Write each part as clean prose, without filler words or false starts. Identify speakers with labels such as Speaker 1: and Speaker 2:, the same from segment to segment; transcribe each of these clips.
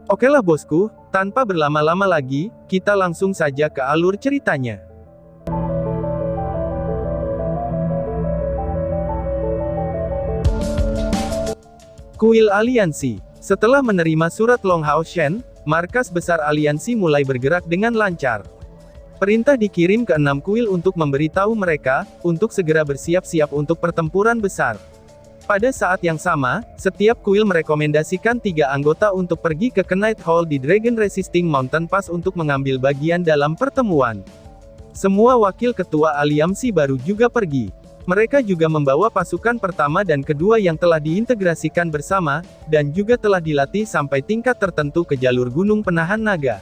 Speaker 1: Okelah bosku, tanpa berlama-lama lagi, kita langsung saja ke alur ceritanya. Kuil Aliansi. Setelah menerima surat Long Hao Shen, markas besar Aliansi mulai bergerak dengan lancar. Perintah dikirim ke 6 kuil untuk memberitahu mereka, untuk segera bersiap-siap untuk pertempuran besar. Pada saat yang sama, setiap kuil merekomendasikan 3 anggota untuk pergi ke Knight Hall di Dragon Resisting Mountain Pass untuk mengambil bagian dalam pertemuan. Semua wakil ketua Aliansi baru juga pergi. Mereka juga membawa pasukan pertama dan kedua yang telah diintegrasikan bersama, dan juga telah dilatih sampai tingkat tertentu ke jalur gunung penahan naga.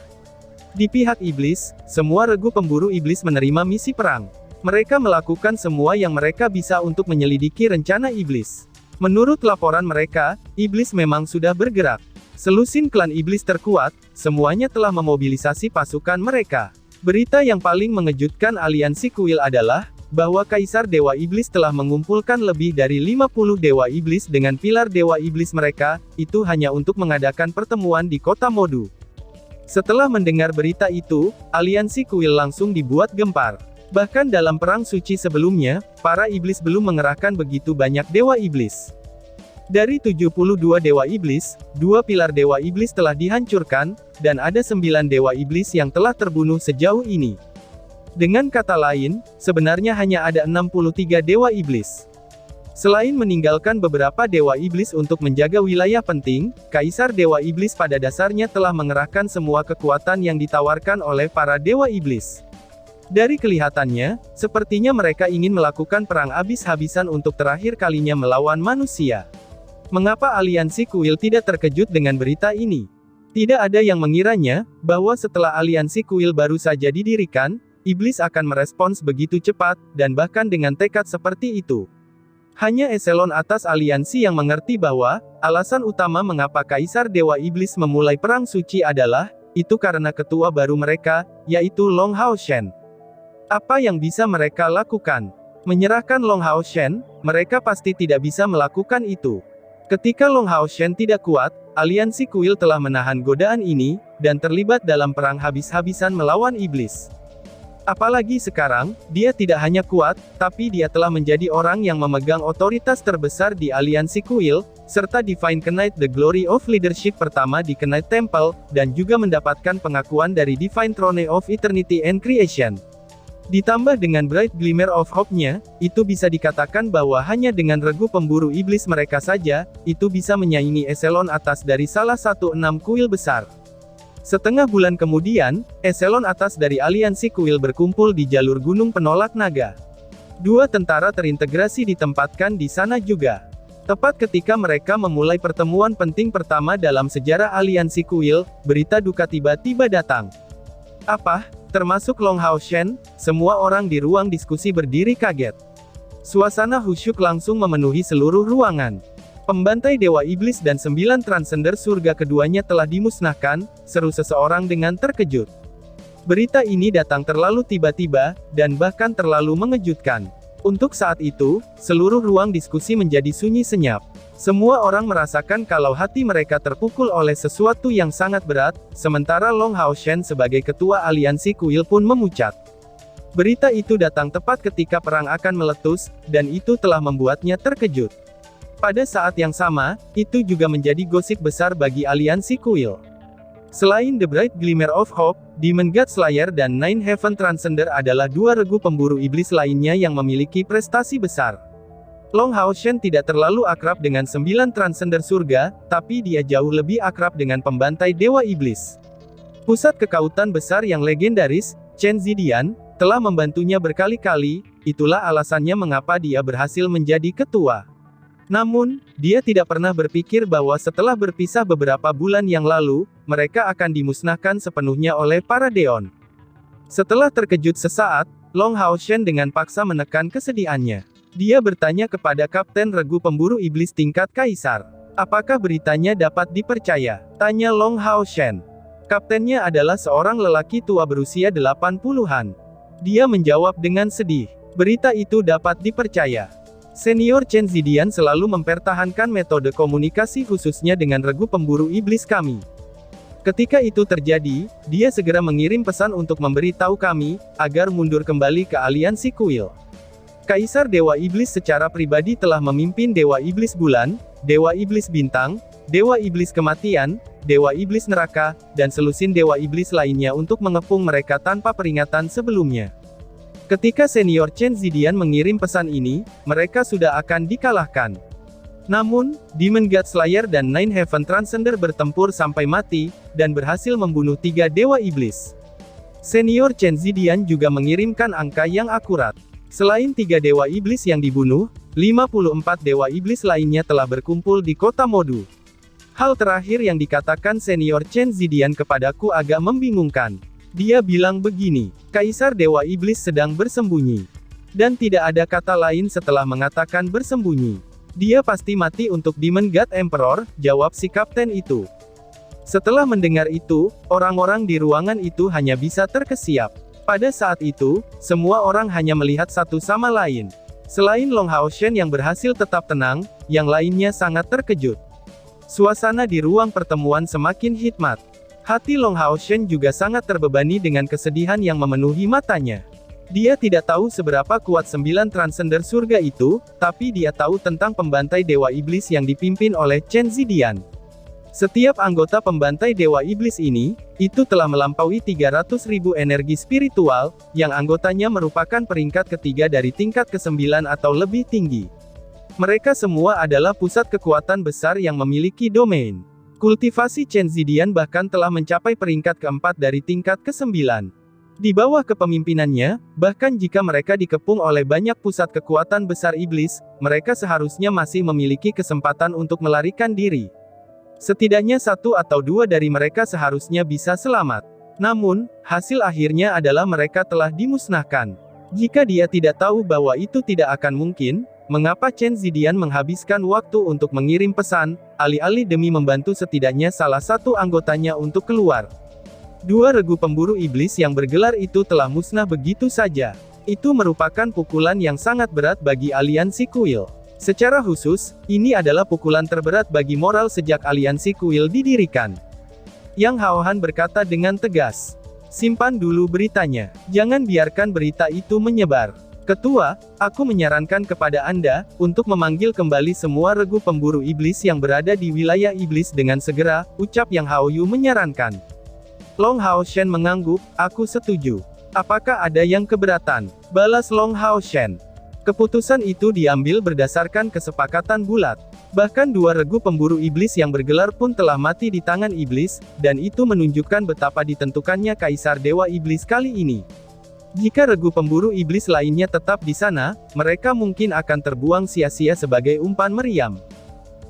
Speaker 1: Di pihak iblis, semua regu pemburu iblis menerima misi perang. Mereka melakukan semua yang mereka bisa untuk menyelidiki rencana iblis. Menurut laporan mereka, iblis memang sudah bergerak. Selusin klan iblis terkuat, semuanya telah memobilisasi pasukan mereka. Berita yang paling mengejutkan Aliansi Kuil adalah, bahwa Kaisar Dewa Iblis telah mengumpulkan lebih dari 50 Dewa Iblis dengan pilar Dewa Iblis mereka, itu hanya untuk mengadakan pertemuan di kota Modu. Setelah mendengar berita itu, Aliansi Kuil langsung dibuat gempar. Bahkan dalam perang suci sebelumnya, para iblis belum mengerahkan begitu banyak Dewa Iblis. Dari 72 Dewa Iblis, 2 pilar Dewa Iblis telah dihancurkan, dan ada 9 Dewa Iblis yang telah terbunuh sejauh ini. Dengan kata lain, sebenarnya hanya ada 63 Dewa Iblis. Selain meninggalkan beberapa Dewa Iblis untuk menjaga wilayah penting, Kaisar Dewa Iblis pada dasarnya telah mengerahkan semua kekuatan yang ditawarkan oleh para Dewa Iblis. Dari kelihatannya, sepertinya mereka ingin melakukan perang habis-habisan untuk terakhir kalinya melawan manusia. Mengapa Aliansi Kuil tidak terkejut dengan berita ini? Tidak ada yang mengiranya, bahwa setelah Aliansi Kuil baru saja didirikan, iblis akan merespons begitu cepat, dan bahkan dengan tekad seperti itu. Hanya eselon atas Aliansi yang mengerti bahwa, alasan utama mengapa Kaisar Dewa Iblis memulai perang suci adalah, itu karena ketua baru mereka, yaitu Long Hao Shen. Apa yang bisa mereka lakukan? Menyerahkan Long Hao Shen? Mereka pasti tidak bisa melakukan itu. Ketika Long Hao Shen tidak kuat, Aliansi Kuil telah menahan godaan ini, dan terlibat dalam perang habis-habisan melawan iblis. Apalagi sekarang, dia tidak hanya kuat, tapi dia telah menjadi orang yang memegang otoritas terbesar di Aliansi Kuil, serta Divine Knight The Glory of Leadership pertama di Knight Temple, dan juga mendapatkan pengakuan dari Divine Throne of Eternity and Creation. Ditambah dengan Bright Glimmer of Hope-nya, itu bisa dikatakan bahwa hanya dengan regu pemburu iblis mereka saja, itu bisa menyaingi eselon atas dari salah satu 6 kuil besar. Setengah bulan kemudian, eselon atas dari Aliansi Kuil berkumpul di jalur Gunung Penolak Naga. 2 tentara terintegrasi ditempatkan di sana juga. Tepat ketika mereka memulai pertemuan penting pertama dalam sejarah Aliansi Kuil, berita duka tiba-tiba datang. Apa? Termasuk Long Hao Shen? Semua orang di ruang diskusi berdiri kaget. Suasana khusyuk langsung memenuhi seluruh ruangan. Pembantai Dewa Iblis dan 9 Transcender surga keduanya telah dimusnahkan, seru seseorang dengan terkejut. Berita ini datang terlalu tiba-tiba, dan bahkan terlalu mengejutkan. Untuk saat itu, seluruh ruang diskusi menjadi sunyi senyap. Semua orang merasakan kalau hati mereka terpukul oleh sesuatu yang sangat berat, sementara Long Hao Shen sebagai ketua Aliansi Kuil pun memucat. Berita itu datang tepat ketika perang akan meletus, dan itu telah membuatnya terkejut. Pada saat yang sama, itu juga menjadi gosip besar bagi Aliansi Kuil. Selain The Bright Glimmer of Hope, Demon God Slayer dan Nine Heaven Transcender adalah 2 regu pemburu iblis lainnya yang memiliki prestasi besar. Long Hao Shen tidak terlalu akrab dengan 9 Transcender surga, tapi dia jauh lebih akrab dengan pembantai Dewa Iblis. Pusat kekautan besar yang legendaris, Chen Zidian, telah membantunya berkali-kali, itulah alasannya mengapa dia berhasil menjadi ketua. Namun, dia tidak pernah berpikir bahwa setelah berpisah beberapa bulan yang lalu, mereka akan dimusnahkan sepenuhnya oleh para Deon. Setelah terkejut sesaat, Long Hao Shen dengan paksa menekan kesedihannya. Dia bertanya kepada Kapten Regu Pemburu Iblis tingkat Kaisar. Apakah beritanya dapat dipercaya? Tanya Long Hao Shen. Kaptennya adalah seorang lelaki tua berusia 80-an. Dia menjawab dengan sedih. Berita itu dapat dipercaya. Senior Chen Zidian selalu mempertahankan metode komunikasi khususnya dengan Regu Pemburu Iblis kami. Ketika itu terjadi, dia segera mengirim pesan untuk memberi tahu kami, agar mundur kembali ke aliansi kuil. Kaisar Dewa Iblis secara pribadi telah memimpin Dewa Iblis Bulan, Dewa Iblis Bintang, Dewa Iblis Kematian, Dewa Iblis Neraka, dan selusin Dewa Iblis lainnya untuk mengepung mereka tanpa peringatan sebelumnya. Ketika senior Chen Zidian mengirim pesan ini, mereka sudah akan dikalahkan. Namun, Demon God Slayer dan Nine Heaven Transcender bertempur sampai mati, dan berhasil membunuh 3 Dewa Iblis. Senior Chen Zidian juga mengirimkan angka yang akurat. Selain 3 Dewa Iblis yang dibunuh, 54 Dewa Iblis lainnya telah berkumpul di kota Modu. Hal terakhir yang dikatakan senior Chen Zidian kepadaku agak membingungkan. Dia bilang begini, Kaisar Dewa Iblis sedang bersembunyi. Dan tidak ada kata lain setelah mengatakan bersembunyi. Dia pasti mati untuk Demon God Emperor, jawab si kapten itu. Setelah mendengar itu, orang-orang di ruangan itu hanya bisa terkesiap. Pada saat itu, semua orang hanya melihat satu sama lain. Selain Long Hao Shen yang berhasil tetap tenang, yang lainnya sangat terkejut. Suasana di ruang pertemuan semakin hikmat. Hati Long Hao Shen juga sangat terbebani dengan kesedihan yang memenuhi matanya. Dia tidak tahu seberapa kuat 9 transcender surga itu, tapi dia tahu tentang pembantai Dewa Iblis yang dipimpin oleh Chen Zidian. Setiap anggota pembantai Dewa Iblis ini, itu telah melampaui 300.000 energi spiritual, yang anggotanya merupakan peringkat ketiga dari tingkat ke-9 atau lebih tinggi. Mereka semua adalah pusat kekuatan besar yang memiliki domain. Kultivasi Chen Zidian bahkan telah mencapai peringkat keempat dari tingkat ke-9. Di bawah kepemimpinannya, bahkan jika mereka dikepung oleh banyak pusat kekuatan besar iblis, mereka seharusnya masih memiliki kesempatan untuk melarikan diri. Setidaknya 1 atau 2 dari mereka seharusnya bisa selamat. Namun, hasil akhirnya adalah mereka telah dimusnahkan. Jika dia tidak tahu bahwa itu tidak akan mungkin, mengapa Chen Zidian menghabiskan waktu untuk mengirim pesan, alih-alih demi membantu setidaknya salah satu anggotanya untuk keluar? 2 regu pemburu iblis yang bergelar itu telah musnah begitu saja. Itu merupakan pukulan yang sangat berat bagi aliansi kuil. Secara khusus, ini adalah pukulan terberat bagi moral sejak aliansi kuil didirikan. Yang Haohan berkata dengan tegas. Simpan dulu beritanya. Jangan biarkan berita itu menyebar. Ketua, aku menyarankan kepada Anda, untuk memanggil kembali semua regu pemburu iblis yang berada di wilayah iblis dengan segera, ucap Yang Haoyu menyarankan. Long Hao Shen mengangguk, aku setuju. Apakah ada yang keberatan? Balas Long Hao Shen. Keputusan itu diambil berdasarkan kesepakatan bulat. Bahkan 2 regu pemburu iblis yang bergelar pun telah mati di tangan iblis, dan itu menunjukkan betapa ditentukannya Kaisar Dewa Iblis kali ini. Jika regu pemburu iblis lainnya tetap di sana, mereka mungkin akan terbuang sia-sia sebagai umpan meriam.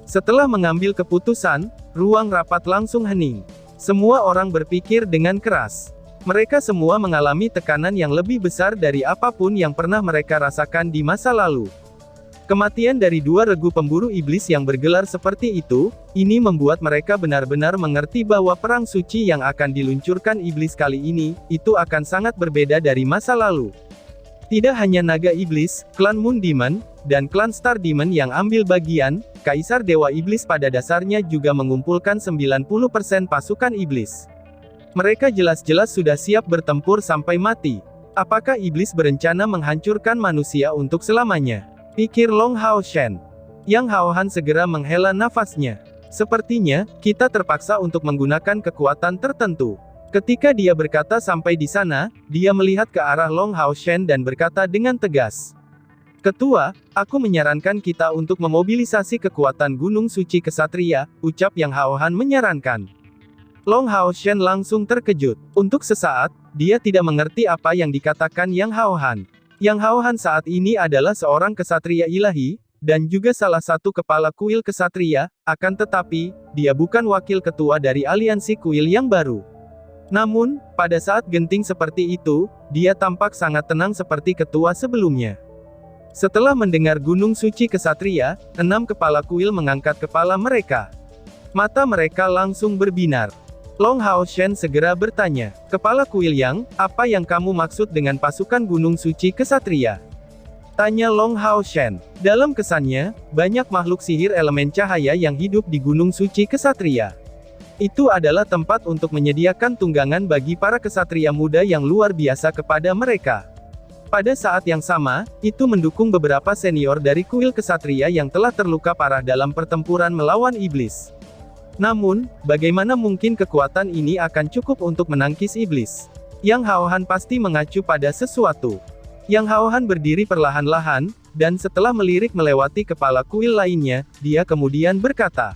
Speaker 1: Setelah mengambil keputusan, ruang rapat langsung hening. Semua orang berpikir dengan keras. Mereka semua mengalami tekanan yang lebih besar dari apapun yang pernah mereka rasakan di masa lalu. Kematian dari 2 regu pemburu iblis yang bergelar seperti itu, ini membuat mereka benar-benar mengerti bahwa perang suci yang akan diluncurkan iblis kali ini, itu akan sangat berbeda dari masa lalu. Tidak hanya naga iblis, klan Moon Demon, dan klan Star Demon yang ambil bagian, Kaisar Dewa Iblis pada dasarnya juga mengumpulkan 90% pasukan iblis. Mereka jelas-jelas sudah siap bertempur sampai mati. Apakah iblis berencana menghancurkan manusia untuk selamanya? Pikir Long Hao Shen. Yang Haohan segera menghela nafasnya. Sepertinya, kita terpaksa untuk menggunakan kekuatan tertentu. Ketika dia berkata sampai di sana, dia melihat ke arah Long Hao Shen dan berkata dengan tegas. Ketua, aku menyarankan kita untuk memobilisasi kekuatan Gunung Suci Kesatria, ucap Yang Haohan menyarankan. Long Hao Shen langsung terkejut. Untuk sesaat, dia tidak mengerti apa yang dikatakan Yang Haohan. Yang Haohan saat ini adalah seorang kesatria ilahi, dan juga salah satu kepala kuil kesatria, akan tetapi, dia bukan wakil ketua dari aliansi kuil yang baru. Namun, pada saat genting seperti itu, dia tampak sangat tenang seperti ketua sebelumnya. Setelah mendengar Gunung Suci Kesatria, 6 kepala kuil mengangkat kepala mereka. Mata mereka langsung berbinar. Long Hao Shen segera bertanya, Kepala Kuil Yang, apa yang kamu maksud dengan pasukan Gunung Suci Kesatria? Tanya Long Hao Shen. Dalam kesannya, banyak makhluk sihir elemen cahaya yang hidup di Gunung Suci Kesatria. Itu adalah tempat untuk menyediakan tunggangan bagi para kesatria muda yang luar biasa kepada mereka. Pada saat yang sama, itu mendukung beberapa senior dari kuil kesatria yang telah terluka parah dalam pertempuran melawan iblis. Namun, bagaimana mungkin kekuatan ini akan cukup untuk menangkis iblis? Yang Haohan pasti mengacu pada sesuatu. Yang Haohan berdiri perlahan-lahan, dan setelah melirik melewati kepala kuil lainnya, dia kemudian berkata,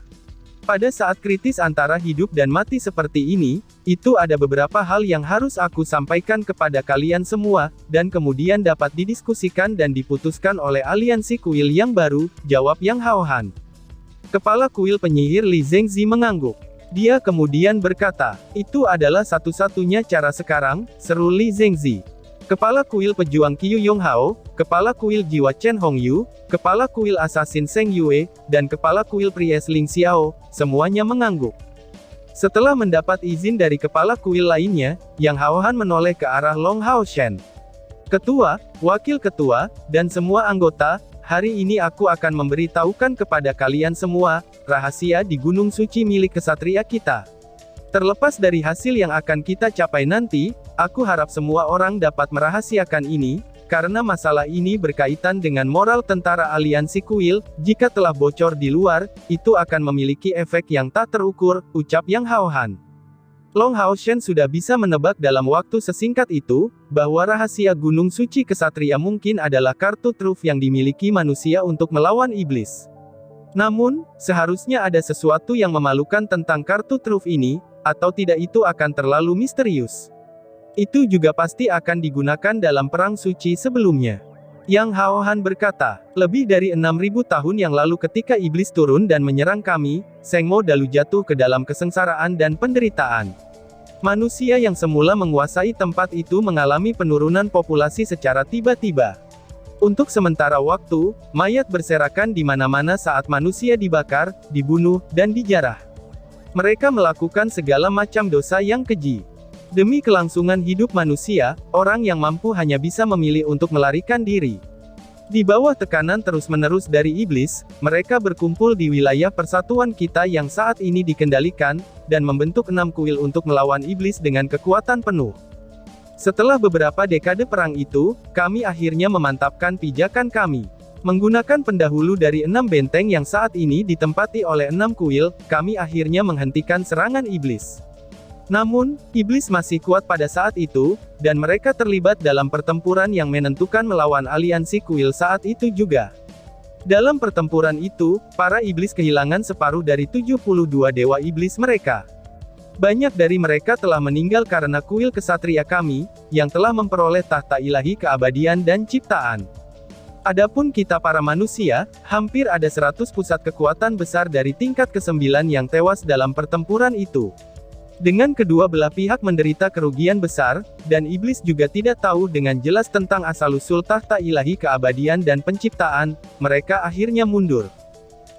Speaker 1: pada saat kritis antara hidup dan mati seperti ini, itu ada beberapa hal yang harus aku sampaikan kepada kalian semua, dan kemudian dapat didiskusikan dan diputuskan oleh aliansi kuil yang baru, jawab Yang Haohan. Kepala kuil penyihir Li Zhengzi mengangguk. Dia kemudian berkata, itu adalah satu-satunya cara sekarang, seru Li Zhengzi. Kepala kuil pejuang Qiu Yonghao, kepala kuil jiwa Chen Hongyu, kepala kuil assassin Zheng Yue, dan kepala kuil Pries Ling Xiao, semuanya mengangguk. Setelah mendapat izin dari kepala kuil lainnya, Yang Haohan menoleh ke arah Long Hao Shen. Ketua, wakil ketua, dan semua anggota, hari ini aku akan memberitahukan kepada kalian semua, rahasia di Gunung Suci milik kesatria kita. Terlepas dari hasil yang akan kita capai nanti, aku harap semua orang dapat merahasiakan ini, karena masalah ini berkaitan dengan moral tentara aliansi kuil, jika telah bocor di luar, itu akan memiliki efek yang tak terukur, ucap Yang Haohan. Long Hao Shen sudah bisa menebak dalam waktu sesingkat itu, bahwa rahasia Gunung Suci Kesatria mungkin adalah kartu truf yang dimiliki manusia untuk melawan iblis. Namun, seharusnya ada sesuatu yang memalukan tentang kartu truf ini, atau tidak itu akan terlalu misterius. Itu juga pasti akan digunakan dalam perang suci sebelumnya. Yang Haohan berkata, lebih dari 6.000 tahun yang lalu ketika iblis turun dan menyerang kami, Zheng Mo Dalu jatuh ke dalam kesengsaraan dan penderitaan. Manusia yang semula menguasai tempat itu mengalami penurunan populasi secara tiba-tiba. Untuk sementara waktu, mayat berserakan di mana-mana saat manusia dibakar, dibunuh, dan dijarah. Mereka melakukan segala macam dosa yang keji. Demi kelangsungan hidup manusia, orang yang mampu hanya bisa memilih untuk melarikan diri. Di bawah tekanan terus-menerus dari iblis, mereka berkumpul di wilayah persatuan kita yang saat ini dikendalikan, dan membentuk 6 kuil untuk melawan iblis dengan kekuatan penuh. Setelah beberapa dekade perang itu, kami akhirnya memantapkan pijakan kami. Menggunakan pendahulu dari 6 benteng yang saat ini ditempati oleh 6 kuil, kami akhirnya menghentikan serangan iblis. Namun, iblis masih kuat pada saat itu, dan mereka terlibat dalam pertempuran yang menentukan melawan aliansi kuil saat itu juga. Dalam pertempuran itu, para iblis kehilangan separuh dari 72 dewa iblis mereka. Banyak dari mereka telah meninggal karena kuil kesatria kami, yang telah memperoleh tahta ilahi keabadian dan ciptaan. Adapun kita para manusia, hampir ada 100 pusat kekuatan besar dari tingkat ke-9 yang tewas dalam pertempuran itu. Dengan kedua belah pihak menderita kerugian besar, dan iblis juga tidak tahu dengan jelas tentang asal-usul tahta ilahi keabadian dan penciptaan, mereka akhirnya mundur.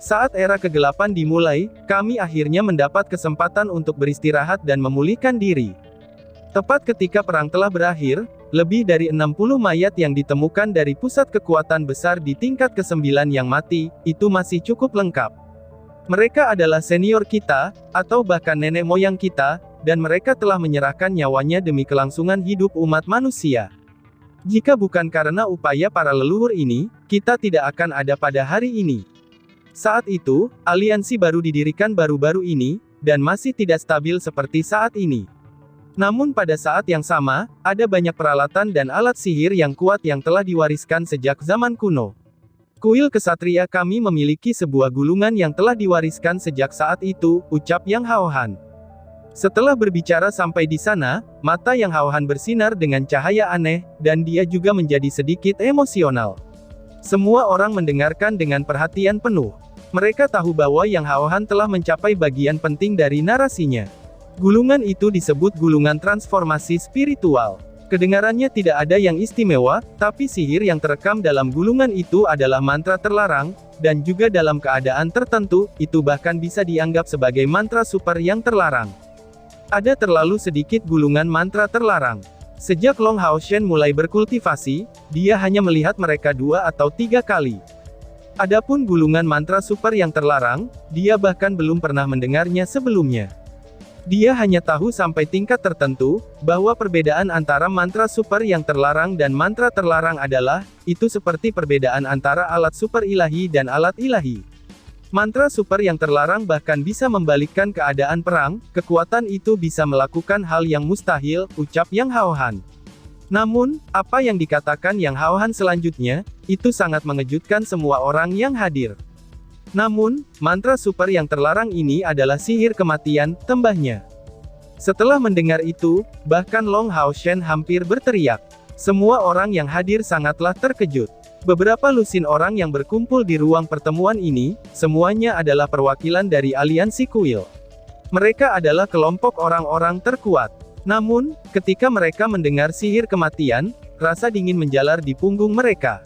Speaker 1: Saat era kegelapan dimulai, kami akhirnya mendapat kesempatan untuk beristirahat dan memulihkan diri. Tepat ketika perang telah berakhir, lebih dari 60 mayat yang ditemukan dari pusat kekuatan besar di tingkat ke-9 yang mati, itu masih cukup lengkap. Mereka adalah senior kita, atau bahkan nenek moyang kita, dan mereka telah menyerahkan nyawanya demi kelangsungan hidup umat manusia. Jika bukan karena upaya para leluhur ini, kita tidak akan ada pada hari ini. Saat itu, aliansi baru didirikan baru-baru ini, dan masih tidak stabil seperti saat ini. Namun pada saat yang sama, ada banyak peralatan dan alat sihir yang kuat yang telah diwariskan sejak zaman kuno. Kuil kesatria kami memiliki sebuah gulungan yang telah diwariskan sejak saat itu, ucap Yang Haohan. Setelah berbicara sampai di sana, mata Yang Haohan bersinar dengan cahaya aneh, dan dia juga menjadi sedikit emosional. Semua orang mendengarkan dengan perhatian penuh. Mereka tahu bahwa Yang Haohan telah mencapai bagian penting dari narasinya. Gulungan itu disebut gulungan transformasi spiritual. Kedengarannya tidak ada yang istimewa, tapi sihir yang terekam dalam gulungan itu adalah mantra terlarang, dan juga dalam keadaan tertentu, itu bahkan bisa dianggap sebagai mantra super yang terlarang. Ada terlalu sedikit gulungan mantra terlarang. Sejak Long Hao Shen mulai berkultivasi, dia hanya melihat mereka 2 atau 3 kali. Adapun gulungan mantra super yang terlarang, dia bahkan belum pernah mendengarnya sebelumnya. Dia hanya tahu sampai tingkat tertentu, bahwa perbedaan antara mantra super yang terlarang dan mantra terlarang adalah, itu seperti perbedaan antara alat super ilahi dan alat ilahi. Mantra super yang terlarang bahkan bisa membalikkan keadaan perang, kekuatan itu bisa melakukan hal yang mustahil, ucap Yang Hao Han. Namun, apa yang dikatakan Yang Hao Han selanjutnya, itu sangat mengejutkan semua orang yang hadir. Namun, mantra super yang terlarang ini adalah sihir kematian, tambahnya. Setelah mendengar itu, bahkan Long Hao Shen hampir berteriak. Semua orang yang hadir sangatlah terkejut. Beberapa lusin orang yang berkumpul di ruang pertemuan ini, semuanya adalah perwakilan dari aliansi kuil. Mereka adalah kelompok orang-orang terkuat. Namun, ketika mereka mendengar sihir kematian, rasa dingin menjalar di punggung mereka.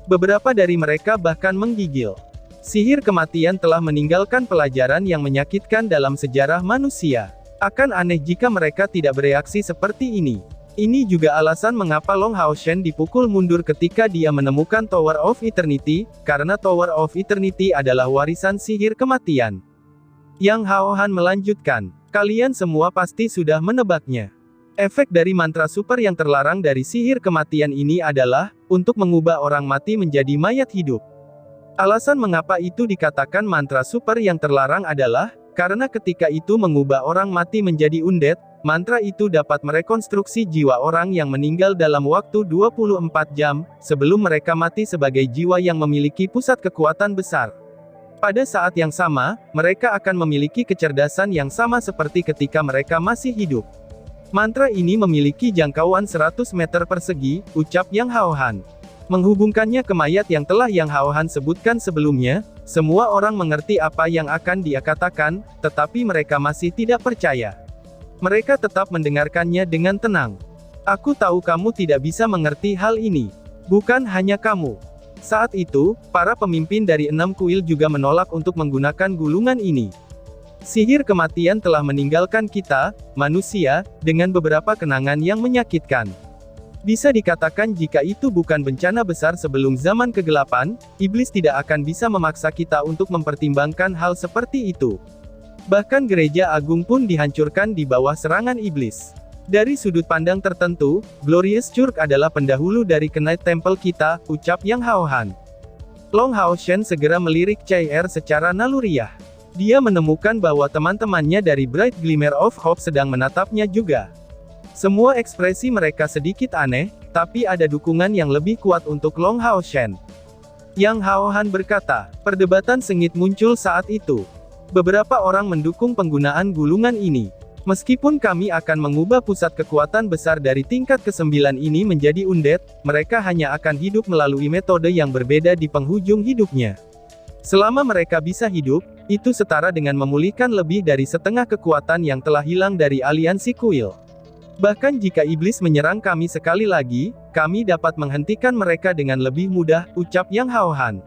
Speaker 1: Beberapa dari mereka bahkan menggigil. Sihir kematian telah meninggalkan pelajaran yang menyakitkan dalam sejarah manusia. Akan aneh jika mereka tidak bereaksi seperti ini. Ini juga alasan mengapa Long Hao Shen dipukul mundur ketika dia menemukan Tower of Eternity, karena Tower of Eternity adalah warisan sihir kematian. Yang Hao Han melanjutkan, kalian semua pasti sudah menebaknya. Efek dari mantra super yang terlarang dari sihir kematian ini adalah, untuk mengubah orang mati menjadi mayat hidup. Alasan mengapa itu dikatakan mantra super yang terlarang adalah, karena ketika itu mengubah orang mati menjadi undead, mantra itu dapat merekonstruksi jiwa orang yang meninggal dalam waktu 24 jam, sebelum mereka mati sebagai jiwa yang memiliki pusat kekuatan besar. Pada saat yang sama, mereka akan memiliki kecerdasan yang sama seperti ketika mereka masih hidup. Mantra ini memiliki jangkauan 100 meter persegi, ucap Yang Hao Han. Menghubungkannya ke mayat yang telah Yang Hao Han sebutkan sebelumnya, semua orang mengerti apa yang akan dia katakan, tetapi mereka masih tidak percaya. Mereka tetap mendengarkannya dengan tenang. Aku tahu kamu tidak bisa mengerti hal ini. Bukan hanya kamu. Saat itu, para pemimpin dari 6 kuil juga menolak untuk menggunakan gulungan ini. Sihir kematian telah meninggalkan kita, manusia, dengan beberapa kenangan yang menyakitkan. Bisa dikatakan jika itu bukan bencana besar sebelum zaman kegelapan, iblis tidak akan bisa memaksa kita untuk mempertimbangkan hal seperti itu. Bahkan gereja agung pun dihancurkan di bawah serangan iblis. Dari sudut pandang tertentu, Glorious Church adalah pendahulu dari Knight Temple kita, ucap Yang Hao Han. Long Hao Shen segera melirik Chai Er secara naluriah. Dia menemukan bahwa teman-temannya dari Bright Glimmer of Hope sedang menatapnya juga. Semua ekspresi mereka sedikit aneh, tapi ada dukungan yang lebih kuat untuk Long Hao Shen. Yang Hao Han berkata, perdebatan sengit muncul saat itu. Beberapa orang mendukung penggunaan gulungan ini. Meskipun kami akan mengubah pusat kekuatan besar dari tingkat ke-9 ini menjadi undead, mereka hanya akan hidup melalui metode yang berbeda di penghujung hidupnya. Selama mereka bisa hidup, itu setara dengan memulihkan lebih dari setengah kekuatan yang telah hilang dari aliansi kuil. Bahkan jika iblis menyerang kami sekali lagi, kami dapat menghentikan mereka dengan lebih mudah, ucap Yang Hao Han.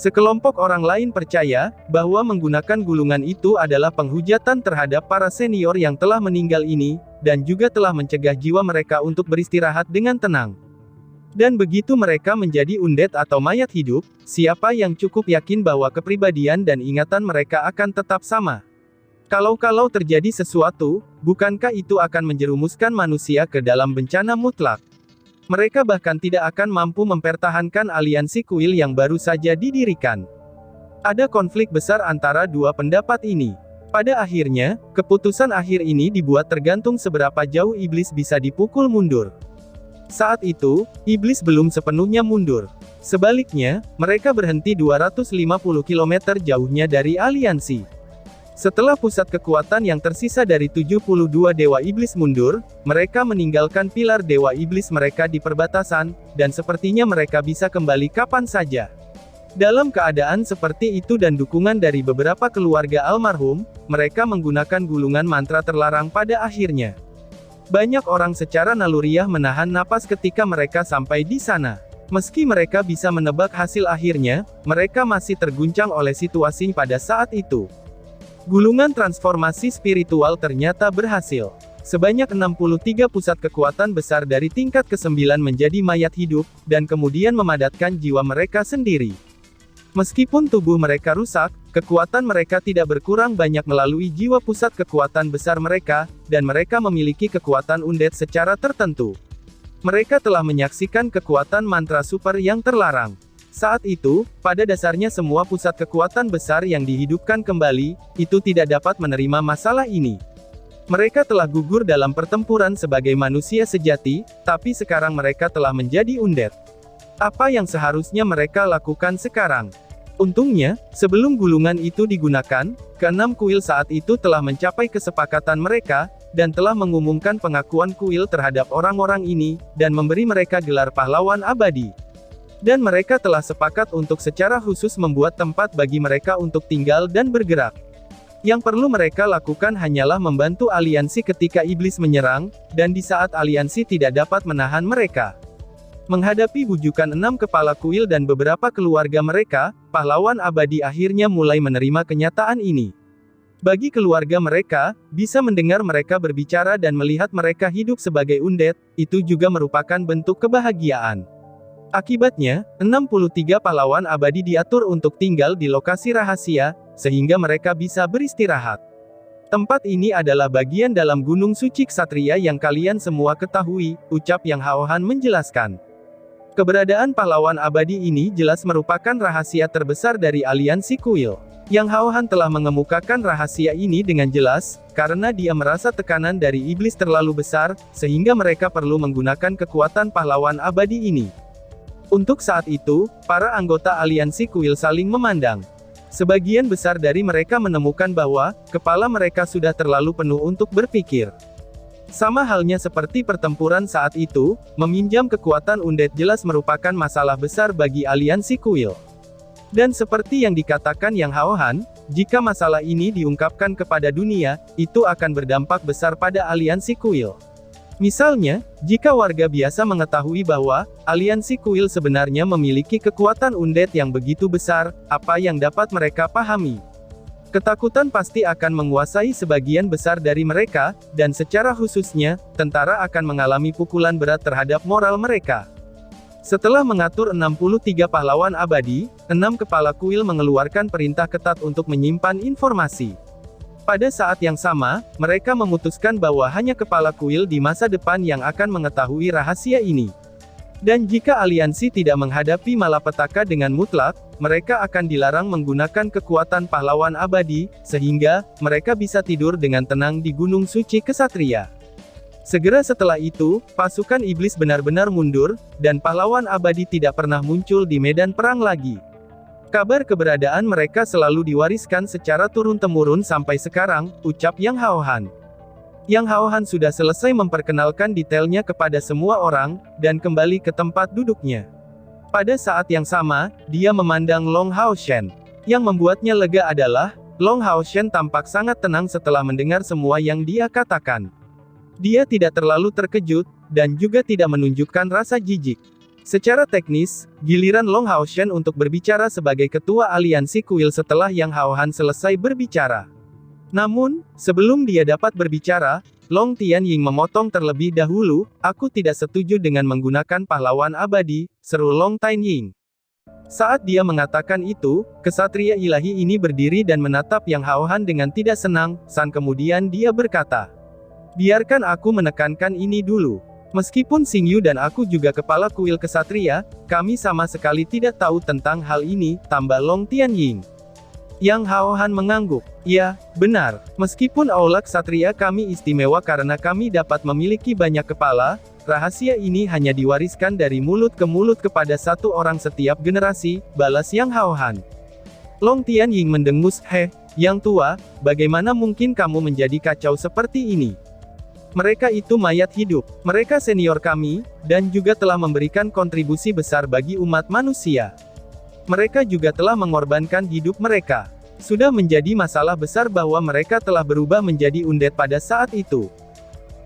Speaker 1: Sekelompok orang lain percaya, bahwa menggunakan gulungan itu adalah penghujatan terhadap para senior yang telah meninggal ini, dan juga telah mencegah jiwa mereka untuk beristirahat dengan tenang. Dan begitu mereka menjadi undead atau mayat hidup, siapa yang cukup yakin bahwa kepribadian dan ingatan mereka akan tetap sama? Kalau terjadi sesuatu, bukankah itu akan menjerumuskan manusia ke dalam bencana mutlak? Mereka bahkan tidak akan mampu mempertahankan aliansi kuil yang baru saja didirikan. Ada konflik besar antara dua pendapat ini. Pada akhirnya, keputusan akhir ini dibuat tergantung seberapa jauh iblis bisa dipukul mundur. Saat itu, iblis belum sepenuhnya mundur. Sebaliknya, mereka berhenti 250 km jauhnya dari aliansi. Setelah pusat kekuatan yang tersisa dari 72 dewa iblis mundur, mereka meninggalkan pilar dewa iblis mereka di perbatasan, dan sepertinya mereka bisa kembali kapan saja. Dalam keadaan seperti itu dan dukungan dari beberapa keluarga almarhum, mereka menggunakan gulungan mantra terlarang pada akhirnya. Banyak orang secara naluriah menahan napas ketika mereka sampai di sana. Meski mereka bisa menebak hasil akhirnya, mereka masih terguncang oleh situasi pada saat itu. Gulungan transformasi spiritual ternyata berhasil. Sebanyak 63 pusat kekuatan besar dari tingkat ke-9 menjadi mayat hidup, dan kemudian memadatkan jiwa mereka sendiri. Meskipun tubuh mereka rusak, kekuatan mereka tidak berkurang banyak melalui jiwa pusat kekuatan besar mereka, dan mereka memiliki kekuatan undead secara tertentu. Mereka telah menyaksikan kekuatan mantra super yang terlarang. Saat itu, pada dasarnya semua pusat kekuatan besar yang dihidupkan kembali, itu tidak dapat menerima masalah ini. Mereka telah gugur dalam pertempuran sebagai manusia sejati, tapi sekarang mereka telah menjadi undead. Apa yang seharusnya mereka lakukan sekarang? Untungnya, sebelum gulungan itu digunakan, keenam kuil saat itu telah mencapai kesepakatan mereka, dan telah mengumumkan pengakuan kuil terhadap orang-orang ini, dan memberi mereka gelar pahlawan abadi. Dan mereka telah sepakat untuk secara khusus membuat tempat bagi mereka untuk tinggal dan bergerak. Yang perlu mereka lakukan hanyalah membantu aliansi ketika iblis menyerang, dan di saat aliansi tidak dapat menahan mereka. Menghadapi bujukan 6 kepala kuil dan beberapa keluarga mereka, pahlawan abadi akhirnya mulai menerima kenyataan ini. Bagi keluarga mereka, bisa mendengar mereka berbicara dan melihat mereka hidup sebagai undead, itu juga merupakan bentuk kebahagiaan. Akibatnya, 63 pahlawan abadi diatur untuk tinggal di lokasi rahasia, sehingga mereka bisa beristirahat. Tempat ini adalah bagian dalam Gunung Suci Ksatria yang kalian semua ketahui, ucap Yang Haohan menjelaskan. Keberadaan pahlawan abadi ini jelas merupakan rahasia terbesar dari aliansi kuil. Yang Haohan telah mengemukakan rahasia ini dengan jelas, karena dia merasa tekanan dari iblis terlalu besar, sehingga mereka perlu menggunakan kekuatan pahlawan abadi ini. Untuk saat itu, para anggota aliansi kuil saling memandang. Sebagian besar dari mereka menemukan bahwa, kepala mereka sudah terlalu penuh untuk berpikir. Sama halnya seperti pertempuran saat itu, meminjam kekuatan undead jelas merupakan masalah besar bagi aliansi kuil. Dan seperti yang dikatakan Yang Haohan, jika masalah ini diungkapkan kepada dunia, itu akan berdampak besar pada aliansi kuil. Misalnya, jika warga biasa mengetahui bahwa, aliansi kuil sebenarnya memiliki kekuatan undead yang begitu besar, apa yang dapat mereka pahami? Ketakutan pasti akan menguasai sebagian besar dari mereka, dan secara khususnya, tentara akan mengalami pukulan berat terhadap moral mereka. Setelah mengatur 63 pahlawan abadi, 6 kepala kuil mengeluarkan perintah ketat untuk menyimpan informasi. Pada saat yang sama, mereka memutuskan bahwa hanya kepala kuil di masa depan yang akan mengetahui rahasia ini. Dan jika aliansi tidak menghadapi malapetaka dengan mutlak, mereka akan dilarang menggunakan kekuatan pahlawan abadi, sehingga mereka bisa tidur dengan tenang di Gunung Suci Ksatria. Segera setelah itu, pasukan iblis benar-benar mundur, dan pahlawan abadi tidak pernah muncul di medan perang lagi. Kabar keberadaan mereka selalu diwariskan secara turun-temurun sampai sekarang, ucap Yang Haohan. Yang Haohan sudah selesai memperkenalkan detailnya kepada semua orang, dan kembali ke tempat duduknya. Pada saat yang sama, dia memandang Long Haoshen. Yang membuatnya lega adalah, Long Haoshen tampak sangat tenang setelah mendengar semua yang dia katakan. Dia tidak terlalu terkejut, dan juga tidak menunjukkan rasa jijik. Secara teknis, giliran Long Haoshen untuk berbicara sebagai ketua aliansi kuil setelah Yang Haohan selesai berbicara. Namun, sebelum dia dapat berbicara, Long Tianying memotong terlebih dahulu, aku tidak setuju dengan menggunakan pahlawan abadi, seru Long Tianying. Saat dia mengatakan itu, kesatria ilahi ini berdiri dan menatap Yang Haohan dengan tidak senang, kemudian dia berkata, biarkan aku menekankan ini dulu. Meskipun Xingyu dan aku juga kepala kuil kesatria, kami sama sekali tidak tahu tentang hal ini, tambah Long Tianying. Yang Haohan mengangguk. Ya, benar. Meskipun aula ksatria kami istimewa karena kami dapat memiliki banyak kepala, rahasia ini hanya diwariskan dari mulut ke mulut kepada satu orang setiap generasi, balas Yang Haohan. Long Tianying mendengus, Yang tua, bagaimana mungkin kamu menjadi kacau seperti ini? Mereka itu mayat hidup. Mereka senior kami, dan juga telah memberikan kontribusi besar bagi umat manusia. Mereka juga telah mengorbankan hidup mereka. Sudah menjadi masalah besar bahwa mereka telah berubah menjadi undead pada saat itu.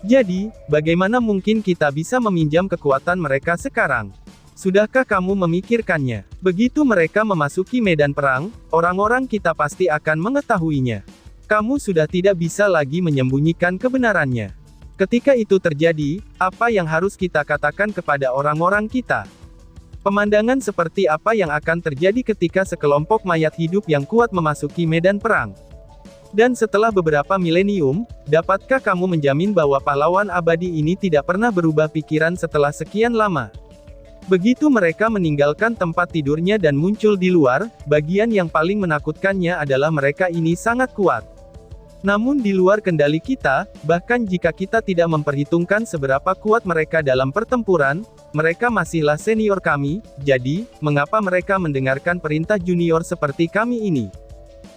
Speaker 1: Jadi, bagaimana mungkin kita bisa meminjam kekuatan mereka sekarang? Sudahkah kamu memikirkannya? Begitu mereka memasuki medan perang, orang-orang kita pasti akan mengetahuinya. Kamu sudah tidak bisa lagi menyembunyikan kebenarannya. Ketika itu terjadi, apa yang harus kita katakan kepada orang-orang kita? Pemandangan seperti apa yang akan terjadi ketika sekelompok mayat hidup yang kuat memasuki medan perang? Dan setelah beberapa milenium, dapatkah kamu menjamin bahwa pahlawan abadi ini tidak pernah berubah pikiran setelah sekian lama? Begitu mereka meninggalkan tempat tidurnya dan muncul di luar, bagian yang paling menakutkannya adalah mereka ini sangat kuat. Namun di luar kendali kita, bahkan jika kita tidak memperhitungkan seberapa kuat mereka dalam pertempuran, mereka masihlah senior kami, jadi, mengapa mereka mendengarkan perintah junior seperti kami ini?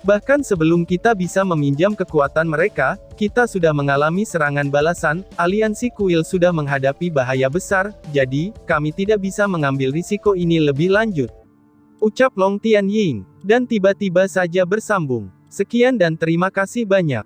Speaker 1: Bahkan sebelum kita bisa meminjam kekuatan mereka, kita sudah mengalami serangan balasan, aliansi kuil sudah menghadapi bahaya besar, jadi, kami tidak bisa mengambil risiko ini lebih lanjut. Ucap Long Tianying. Dan tiba-tiba saja bersambung. Sekian dan terima kasih banyak.